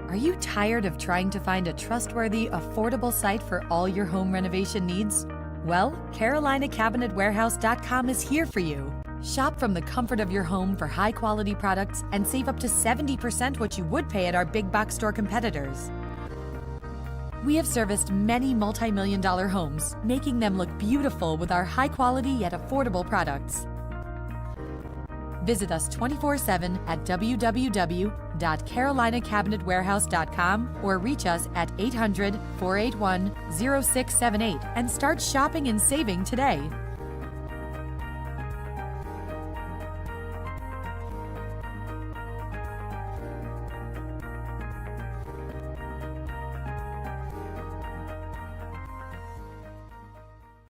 Are you tired of trying to find a trustworthy, affordable site for all your home renovation needs? Well, CarolinaCabinetWarehouse.com is here for you. Shop from the comfort of your home for high-quality products and save up to 70% what you would pay at our big box store competitors. We have serviced many multi-million-dollar homes, making them look beautiful with our high-quality yet affordable products. Visit us 24/7 at www.carolinacabinetwarehouse.com or reach us at 800-481-0678 and start shopping and saving today.